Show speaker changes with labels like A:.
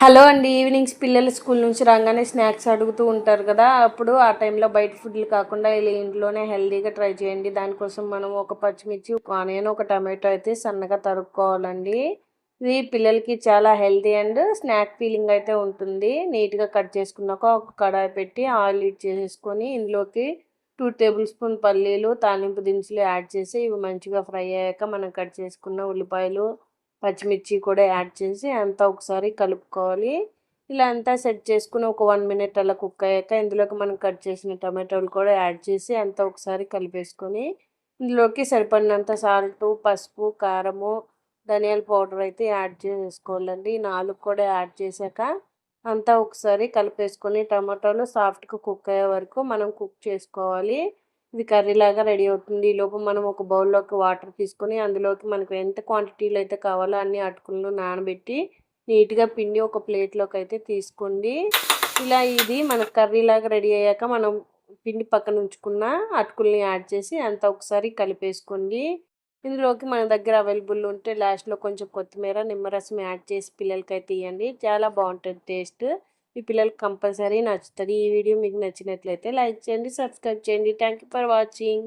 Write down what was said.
A: Hello అండి. Evenings పిల్లలు school నుంచి రాగానే స్నాక్స్ అడుగుతూ ఉంటారు కదా! అప్పుడు ఆ టైంలో బయట ఫుడ్‌లు కాకుండా ఇలా ఇంట్లోనే హెల్తీగా ట్రై చేయండి. దానికోసం మనం ఒక పచ్చిమిర్చి, ఒక ఆనియన్, ఒక టమాటో అయితే సన్నగా తరుక్కోవాలండి. ఇది పిల్లలకి చాలా హెల్తీ అండ్ స్నాక్ ఫీలింగ్ అయితే ఉంటుంది. నీట్‌గా కట్ చేసుకున్నాక ఒక కడాయి పెట్టి ఆయిల్ హీట్ చేసేసుకొని ఇందులోకి 2 టేబుల్ స్పూన్ పల్లీలు, తాలింపు దినుసులు యాడ్ చేసి ఇవి మంచిగా ఫ్రై అయ్యాక మనం కట్ చేసుకున్న ఉల్లిపాయలు, పచ్చిమిర్చి కూడా యాడ్ చేసి అంతా ఒకసారి కలుపుకోవాలి. ఇలా అంతా సెట్ చేసుకొని ఒక 1 మినిట్ అలా కుక్ అయ్యాక ఇందులోకి మనం కట్ చేసిన టమాటోలు కూడా యాడ్ చేసి అంతా ఒకసారి కలిపేసుకొని ఇందులోకి సరిపడినంత సాల్టు, పసుపు, కారము, ధనియాల పౌడర్ అయితే యాడ్ చేసేసుకోవాలండి. ఈ 4 కూడా యాడ్ చేశాక అంతా ఒకసారి కలిపేసుకొని టమాటాలు సాఫ్ట్‌గా కుక్ అయ్యే వరకు మనం కుక్ చేసుకోవాలి. ఇది కర్రీలాగా రెడీ అవుతుంది. ఈలోపు మనం ఒక బౌల్‌లోకి వాటర్ తీసుకొని అందులోకి మనకు ఎంత క్వాంటిటీలో అయితే కావాలో అన్ని అటుకులను నానబెట్టి నీట్‌గా పిండి ఒక ప్లేట్‌లోకి అయితే తీసుకోండి. ఇలా ఇది మనకు కర్రీలాగా రెడీ అయ్యాక మనం పిండి పక్కన ఉంచుకున్న అటుకుల్ని యాడ్ చేసి అంతా ఒకసారి కలిపేసుకోండి. ఇందులోకి మన దగ్గర అవైలబుల్ ఉంటే లాస్ట్‌లో కొంచెం కొత్తిమీర, నిమ్మరసం యాడ్ చేసి పిల్లలకైతే ఇయ్యండి. చాలా బావుంటది టేస్ట్. మీ పిల్లలకి కంపల్సరీ నచ్చుతది. ఈ వీడియో మీకు నచ్చినట్లయితే లైక్ చేయండి, సబ్స్క్రైబ్ చేయండి. Thank you for watching.